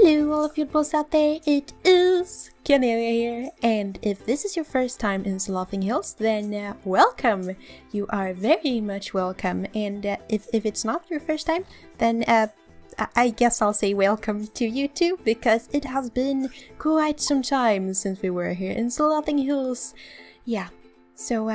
Hello all of you boys out there, it is Kanelia here, and if this is your first time in Slothinghills, then welcome! You are very much welcome, and if it's not your first time, then I guess I'll say welcome to you too, because it has been quite some time since we were here in Slothinghills. Yeah, so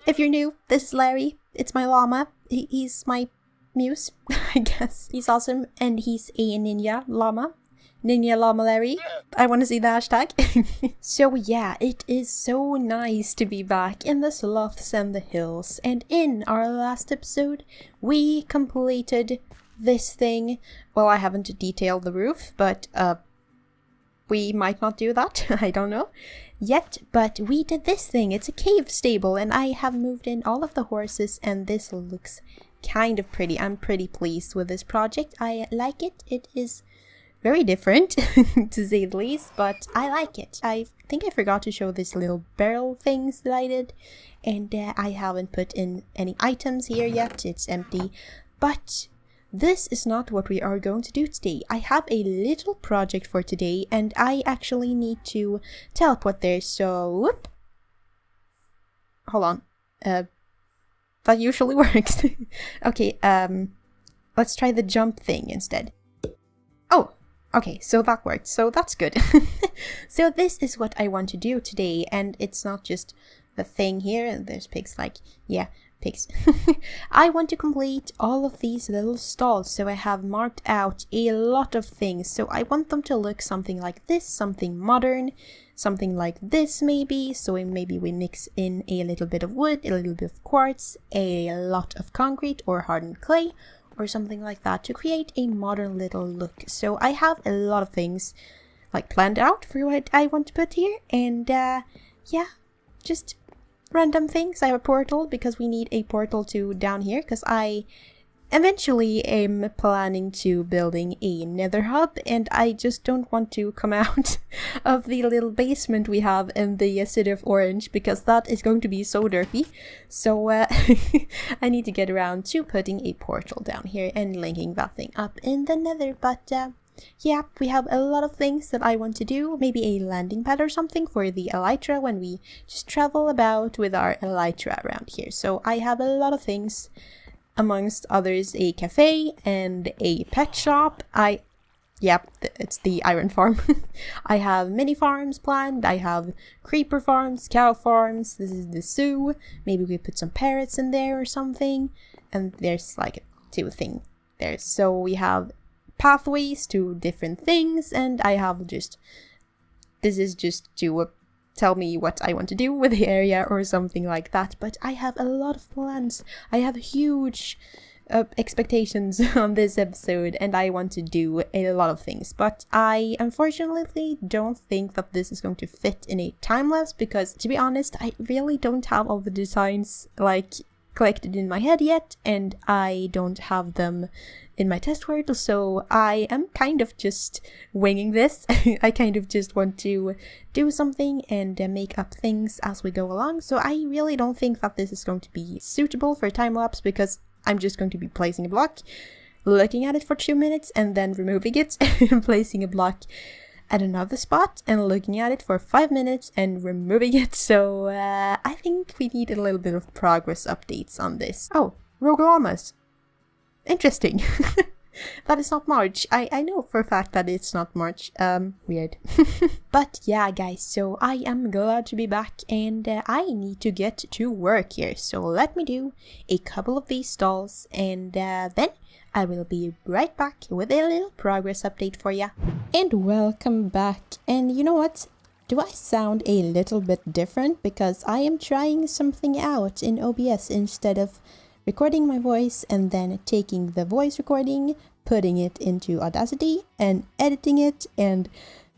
if you're new, this is Larry, it's my llama, he's my muse, I guess. He's awesome, and he's a ninja llama. Ninja llama Larry. I want to see the hashtag. So yeah, it is so nice to be back in the Sloths and the hills. And in our last episode, we completed this thing. Well, I haven't detailed the roof, but we might not do that. I don't know yet, but we did this thing. It's a cave stable, and I have moved in all of the horses, and this looks kind of pretty. I'm pretty pleased with this project. I like it. It is very different to say the least, but I like it. I think I forgot to show these little barrel things that I did, and I haven't put in any items here yet. It's empty, but this is not what we are going to do today. I have a little project for today, and I actually need to teleport there, so whoop. Hold on. That usually works. Okay, let's try the jump thing instead. Oh, okay, so that worked, so that's good. So this is what I want to do today, and it's not just the thing here. There's pigs, like, yeah, pigs. I want to complete all of these little stalls, so I have marked out a lot of things. So I want them to look something like this, something modern, something like this maybe. So maybe we mix in a little bit of wood, a little bit of quartz, a lot of concrete or hardened clay, or something like that to create a modern little look. So I have a lot of things like planned out for what I want to put here, and yeah, just random things. I have a portal because we need a portal to down here, because I eventually am planning to building a nether hub, and I just don't want to come out of the little basement we have in the city of Orange, because that is going to be so dirty. So I need to get around to putting a portal down here and linking that thing up in the nether. But yeah, we have a lot of things that I want to do. Maybe a landing pad or something for the elytra when we just travel about with our elytra around here. So I have a lot of things, amongst others a cafe and a pet shop. It's the iron farm. I have mini farms planned. I have creeper farms, cow farms. This is the zoo. Maybe we put some parrots in there or something. And there's like two things there. So we have pathways to different things, and I have this is just to tell me what I want to do with the area or something like that. But I have a lot of plans. I have huge expectations on this episode, and I want to do a lot of things, but I unfortunately don't think that this is going to fit in a time lapse, because to be honest, I really don't have all the designs like collected in my head yet, and I don't have them in my test world, so I am kind of just winging this. I kind of just want to do something and make up things as we go along, so I really don't think that this is going to be suitable for time-lapse, because I'm just going to be placing a block, looking at it for 2 minutes, and then removing it, and placing a block at another spot, and looking at it for 5 minutes, and removing it. So I think we need a little bit of progress updates on this. Oh, rogue llamas. Interesting. That is not March. I know for a fact that it's not March. Weird. But yeah, guys, so I am glad to be back, and I need to get to work here. So let me do a couple of these stalls, and then I will be right back with a little progress update for ya. And welcome back. And you know what? Do I sound a little bit different? Because I am trying something out in OBS instead of recording my voice and then taking the voice recording, putting it into Audacity and editing it and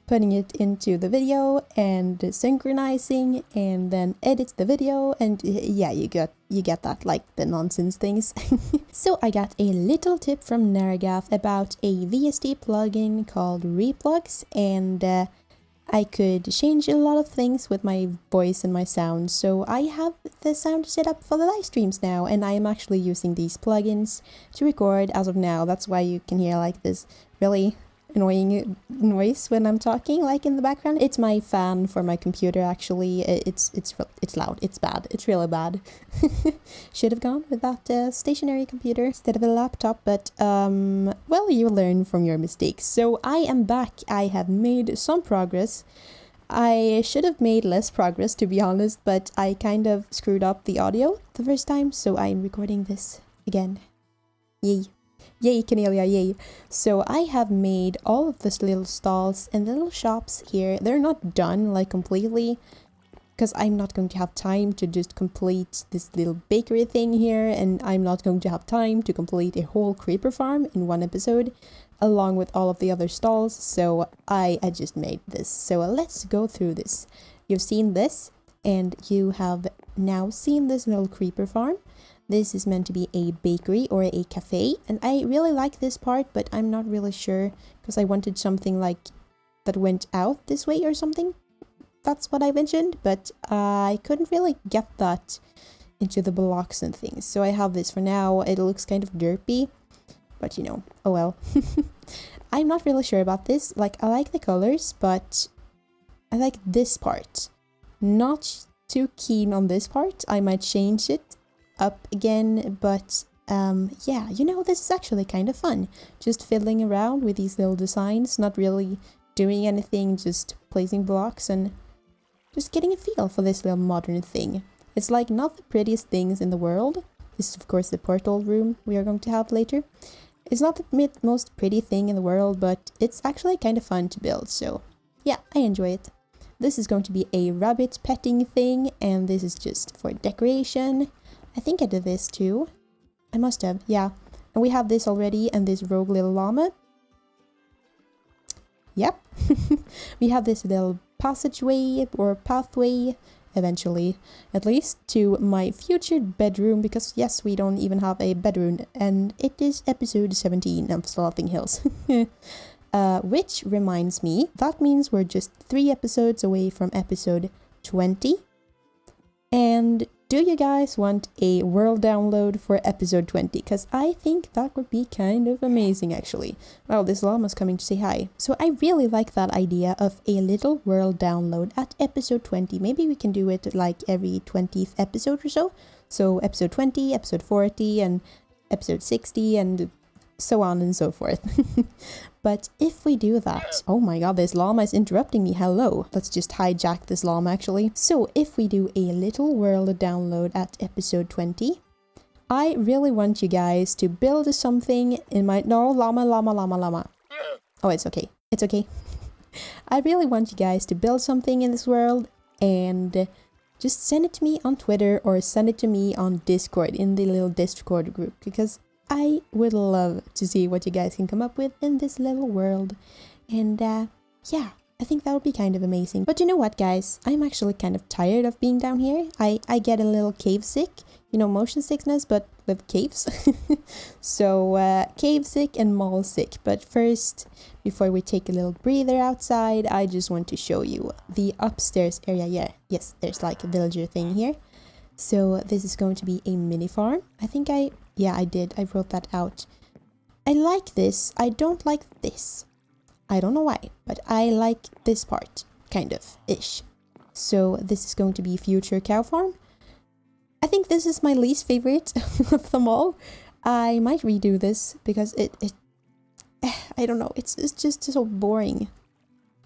putting it into the video and synchronizing and then edit the video, and yeah, you get that, like the nonsense things. So I got a little tip from Narragath about a VST plugin called Replugs, and I could change a lot of things with my voice and my sound, so I have the sound set up for the live streams now, and I am actually using these plugins to record as of now. That's why you can hear like this really annoying noise when I'm talking, like in the background. It's my fan for my computer, actually. It's loud. It's bad. It's really bad. Should have gone with that stationary computer instead of a laptop, but well, you learn from your mistakes. So I am back. I have made some progress. I should have made less progress, to be honest, but I kind of screwed up the audio the first time, so I'm recording this again. Yay. Yay, Kanelia, yay. So I have made all of these little stalls and the little shops here. They're not done, like, completely, because I'm not going to have time to just complete this little bakery thing here, and I'm not going to have time to complete a whole creeper farm in one episode, along with all of the other stalls, so I just made this. So let's go through this. You've seen this, and you have now seen this little creeper farm. This is meant to be a bakery or a cafe, and I really like this part, but I'm not really sure, because I wanted something like that went out this way or something. That's what I mentioned, but I couldn't really get that into the blocks and things. So I have this for now. It looks kind of derpy, but you know, oh well. I'm not really sure about this. Like, I like the colors, but I like this part. Not too keen on this part. I might change it up again, but yeah, you know, this is actually kind of fun. Just fiddling around with these little designs, not really doing anything, just placing blocks and just getting a feel for this little modern thing. It's like not the prettiest things in the world. This is of course the portal room we are going to have later. It's not the most pretty thing in the world, but it's actually kind of fun to build, so yeah, I enjoy it. This is going to be a rabbit petting thing, and this is just for decoration. I think I did this too. I must have, yeah. And we have this already, and this rogue little llama. Yep. We have this little passageway or pathway, eventually, at least, to my future bedroom, because yes, we don't even have a bedroom, and it is episode 17 of Slothinghills. Which reminds me, that means we're just 3 episodes away from episode 20. And do you guys want a world download for episode 20? Because I think that would be kind of amazing, actually. Well, this llama's coming to say hi. So I really like that idea of a little world download at episode 20. Maybe we can do it like every 20th episode or so. So episode 20, episode 40, and episode 60, and so on and so forth. But if we do that, oh my god, this llama is interrupting me. Hello. Let's just hijack this llama, actually. So if we do a little world download at episode 20, I really want you guys to build something in my... No, llama. Oh, it's okay. It's okay. I really want you guys to build something in this world and just send it to me on Twitter or send it to me on Discord, in the little Discord group, because I would love to see what you guys can come up with in this little world. And yeah, I think that would be kind of amazing. But you know what, guys? I'm actually kind of tired of being down here. I get a little cave sick. You know, motion sickness, but with caves. So cave sick and mall sick. But first, before we take a little breather outside, I just want to show you the upstairs area. Yeah, yes, there's like a villager thing here. So this is going to be a mini farm. I think yeah, I did. I wrote that out. I like this. I don't like this. I don't know why, but I like this part, kind of, ish. So this is going to be future cow farm. I think this is my least favorite of them all. I might redo this because I don't know. It's just so boring.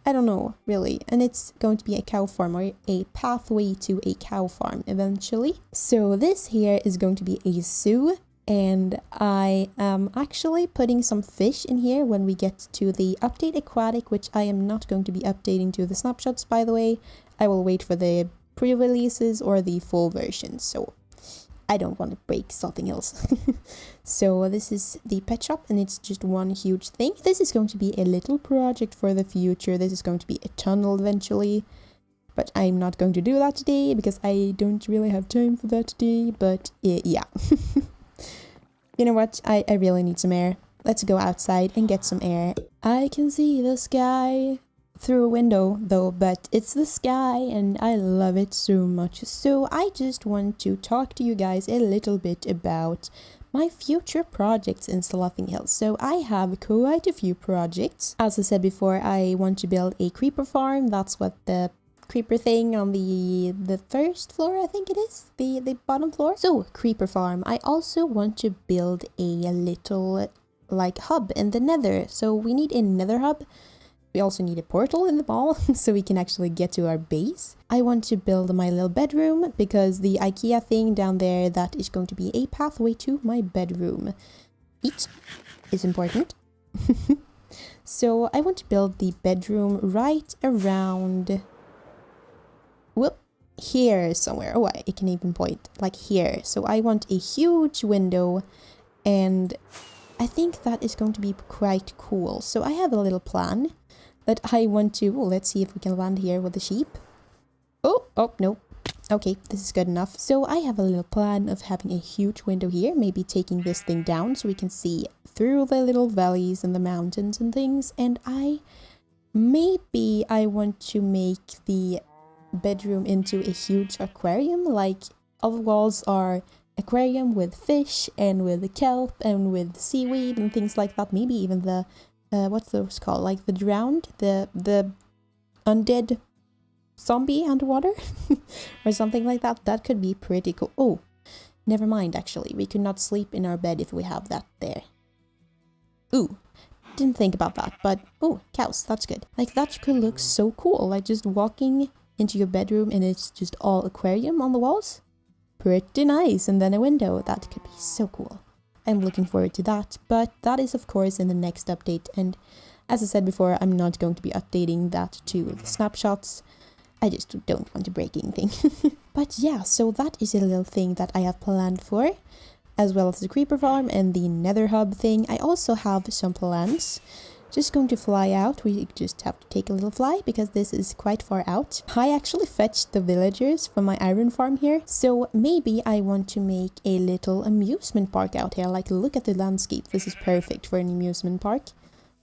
I don't know, really. And it's going to be a cow farm, or a pathway to a cow farm eventually. So this here is going to be a zoo. And I am actually putting some fish in here when we get to the update Aquatic, which I am not going to be updating to the snapshots, by the way. I will wait for the pre-releases or the full version, so I don't want to break Slothinghills. So this is the pet shop, and it's just one huge thing. This is going to be a little project for the future. This is going to be a tunnel eventually, but I'm not going to do that today because I don't really have time for that today, but yeah. You know what? I really need some air. Let's go outside and get some air. I can see the sky through a window though, but it's the sky and I love it so much. So I just want to talk to you guys a little bit about my future projects in Slothinghills. So I have quite a few projects. As I said before, I want to build a creeper farm. That's what the creeper thing on the first floor, I think it is, the bottom floor. So creeper farm. I also want to build a little like hub in the Nether. So we need a Nether hub. We also need a portal in the mall so we can actually get to our base. I want to build my little bedroom because the IKEA thing down there, that is going to be a pathway to my bedroom. Eat is important. So I want to build the bedroom right around, well, here somewhere. Oh, I can even point like here. So I want a huge window, and I think that is going to be quite cool. So I have a little plan that I want to... Oh, let's see if we can land here with the sheep. Oh, no. Okay, this is good enough. So I have a little plan of having a huge window here, maybe taking this thing down so we can see through the little valleys and the mountains and things. And I want to make the bedroom into a huge aquarium. Like, all the walls are aquarium with fish and with kelp and with seaweed and things like that. Maybe even the what's those called? Like the drowned, the undead zombie underwater or something like that. That could be pretty cool. Oh, never mind, actually. We could not sleep in our bed if we have that there. Ooh, didn't think about that, but oh, cows, that's good. Like, that could look so cool. Like, just walking into your bedroom and it's just all aquarium on the walls. Pretty nice. And then a window. That could be so cool. I'm looking forward to that, but that is of course in the next update, and as I said before, I'm not going to be updating that to the snapshots. I just don't want to break anything. But yeah, so that is a little thing that I have planned for, as well as the creeper farm and the Nether hub thing. I also have some plans. Just going to fly out. We just have to take a little fly because this is quite far out. I actually fetched the villagers from my iron farm here. So maybe I want to make a little amusement park out here. Like, look at the landscape. This is perfect for an amusement park.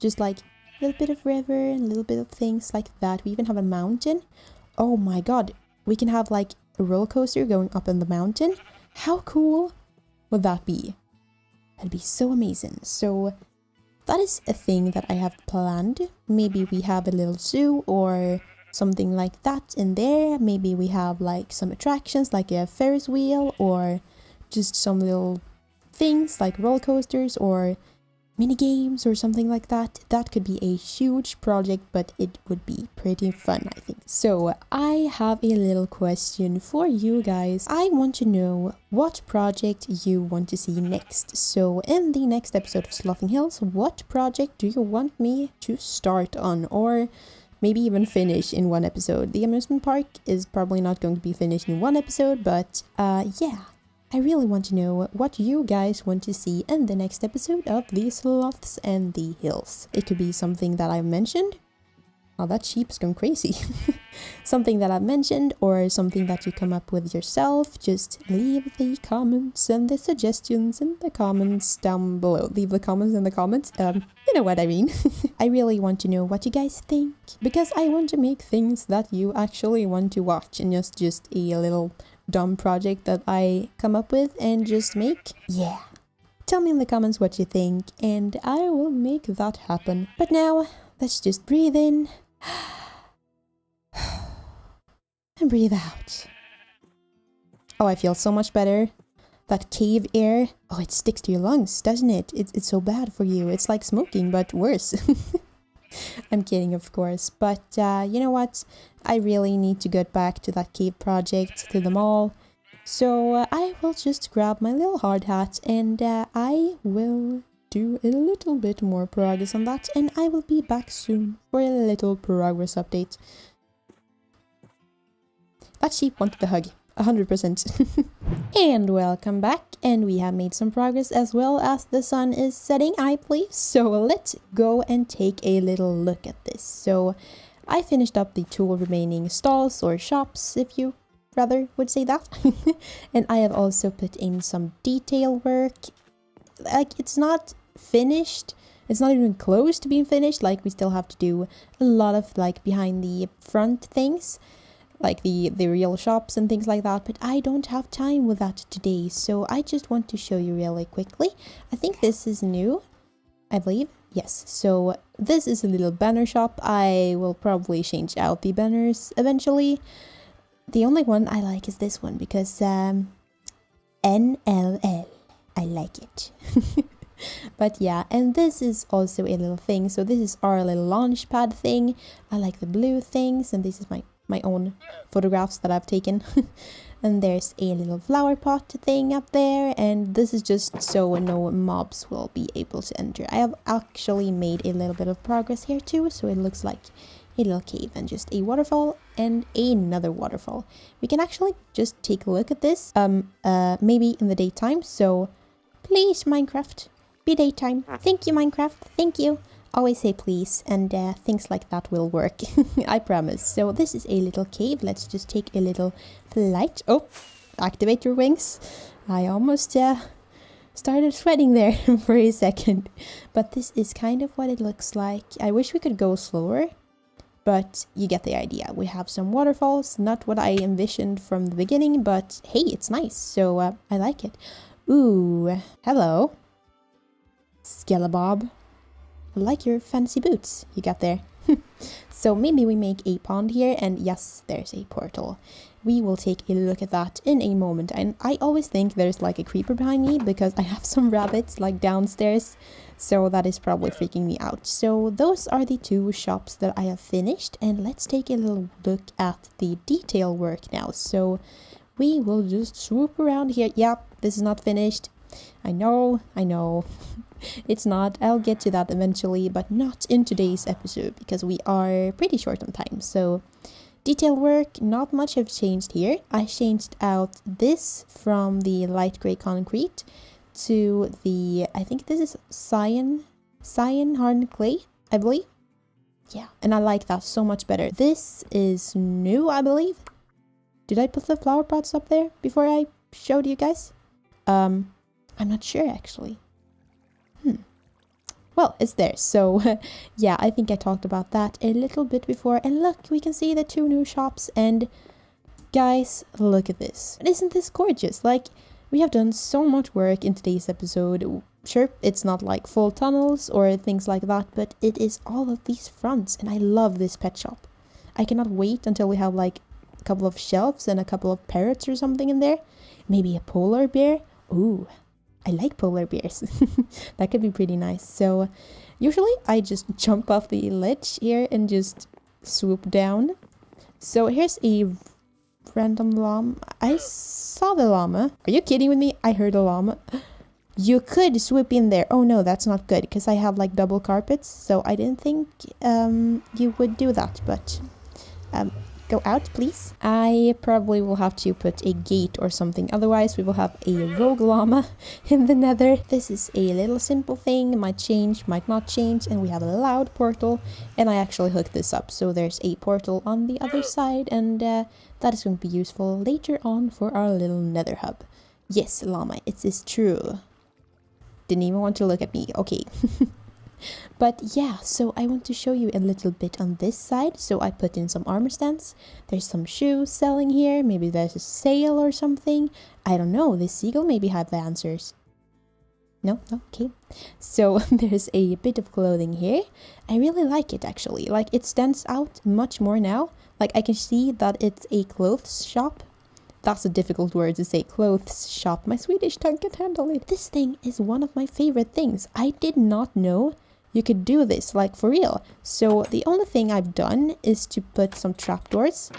Just like a little bit of river and a little bit of things like that. We even have a mountain. Oh my god. We can have like a roller coaster going up in the mountain. How cool would that be? That'd be so amazing. So that is a thing that I have planned. Maybe we have a little zoo or something like that in there. Maybe we have like some attractions like a Ferris wheel or just some little things like roller coasters or mini games or something like that. That could be a huge project, but it would be pretty fun, I think. So I have a little question for you guys. I want to know what project you want to see next. So in the next episode of Slothinghills, what project do you want me to start on, or maybe even finish in one episode? The amusement park is probably not going to be finished in one episode, but yeah. I really want to know what you guys want to see in the next episode of the Sloths and the Hills. It could be something that I've mentioned. Oh, that sheep's gone crazy. Something that I've mentioned or something that you come up with yourself. Just leave the comments and the suggestions in the comments down below. Leave the comments in the comments. You know what I mean. I really want to know what you guys think, because I want to make things that you actually want to watch and just a little dumb project that I come up with and just make. Yeah. Tell me in the comments what you think and I will make that happen. But now, let's just breathe in and breathe out. Oh, I feel so much better. That cave air, oh, it sticks to your lungs, doesn't it? It's so bad for you. It's like smoking, but worse. I'm kidding, of course, but you know what? I really need to get back to that cave project, to the mall. So I will just grab my little hard hat and I will do a little bit more progress on that, and I will be back soon for a little progress update. That sheep wanted the hug, 100%. And welcome back, and we have made some progress as well as the sun is setting, I believe. So let's go and take a little look at this. So I finished up the 2 remaining stalls or shops, if you rather would say that. And I have also put in some detail work. Like, it's not finished. It's not even close to being finished. Like, we still have to do a lot of like behind the front things. like the real shops and things like that, but I don't have time with that today, so I just want to show you really quickly. I think this is new, I believe. Yes, so this is a little banner shop. I will probably change out the banners eventually. The only one I like is this one because NLL. I like it. But yeah, and this is also a little thing. So this is our little launch pad thing. I like the blue things, and this is my own photographs that I've taken. And there's a little flower pot thing up there, and this is just so no mobs will be able to enter. I have actually made a little bit of progress here too, so it looks like a little cave and just a waterfall and another waterfall. We can actually just take a look at this maybe in the daytime. So please, Minecraft, be daytime. Thank you, Minecraft. Thank you. Always say please, and things like that will work. I promise. So this is a little cave. Let's just take a little flight. Oh, activate your wings. I almost started sweating there for a second. But this is kind of what it looks like. I wish we could go slower, but you get the idea. We have some waterfalls, not what I envisioned from the beginning, but hey, it's nice. So I like it. Ooh, hello. Skelebabb. I like your fancy boots you got there. So maybe we make a pond here, and yes, there's a portal. We will take a look at that in a moment. And I always think there's like a creeper behind me because I have some rabbits like downstairs. So that is probably freaking me out. So those are the two shops that I have finished, and let's take a little look at the detail work now. So we will just swoop around here. Yep, this is not finished. I know. It's not. I'll get to that eventually, but not in today's episode because we are pretty short on time. So detail work, not much have changed here. I changed out this from the light gray concrete to the, I think this is cyan hardened clay, I believe. Yeah, and I like that so much better. This is new, I believe. Did I put the flower pots up there before I showed you guys? I'm not sure actually. Well, it's there. So yeah, I think I talked about that a little bit before. And look, we can see the two new shops. And guys, look at this. Isn't this gorgeous? Like, we have done so much work in today's episode. Sure, it's not like full tunnels or things like that, but it is all of these fronts. And I love this pet shop. I cannot wait until we have like a couple of shelves and a couple of parrots or something in there. Maybe a polar bear. Ooh, I like polar bears. That could be pretty nice. So usually I just jump off the ledge here and just swoop down. So here's a random llama. I saw the llama. Are you kidding with me? I heard a llama. You could swoop in there. Oh no, that's not good because I have like double carpets. So I didn't think you would do that, but go out, please. I probably will have to put a gate or something. Otherwise, we will have a rogue llama in the Nether. This is a little simple thing. Might change, might not change. And we have a loud portal. And I actually hooked this up. So there's a portal on the other side. And that is going to be useful later on for our little Nether hub. Yes, llama, it is true. Didn't even want to look at me. Okay. But yeah, so I want to show you a little bit on this side. So I put in some armor stands. There's some shoes selling here. Maybe there's a sale or something. I don't know. This seagull maybe have the answers. No? Okay. So there's a bit of clothing here. I really like it actually. Like it stands out much more now. Like I can see that it's a clothes shop. That's a difficult word to say, clothes shop. My Swedish tongue can't handle it. This thing is one of my favorite things. I did not know you could do this, like for real. So the only thing I've done is to put some trapdoors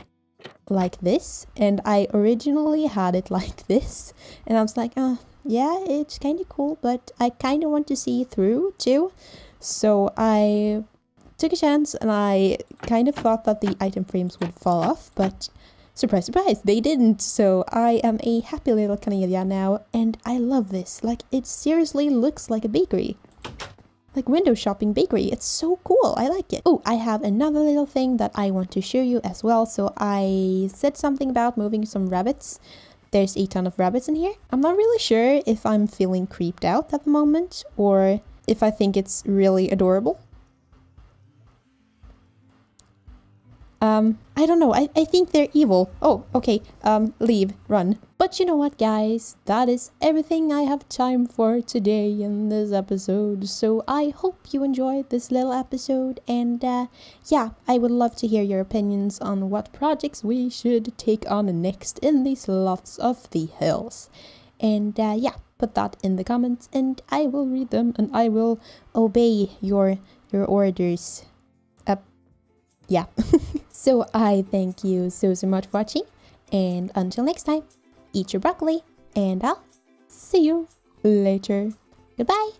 like this. And I originally had it like this. And I was like, oh, yeah, it's kind of cool, but I kind of want to see through too. So I took a chance and I kind of thought that the item frames would fall off, but surprise, surprise, they didn't. So I am a happy little Kanelia now, and I love this. Like, it seriously looks like a bakery. Like window shopping bakery. It's so cool. I like it. Oh, I have another little thing that I want to show you as well. So I said something about moving some rabbits. There's a ton of rabbits in here. I'm not really sure if I'm feeling creeped out at the moment or if I think it's really adorable. I don't know. I think they're evil. Oh, okay. Leave. Run. But you know what, guys? That is everything I have time for today in this episode. So I hope you enjoyed this little episode. And yeah, I would love to hear your opinions on what projects we should take on next in the Sloths of the Hills. And yeah, put that in the comments and I will read them and I will obey your orders. Yeah. So I thank you so much for watching, and until next time, eat your broccoli, and I'll see you later. Goodbye.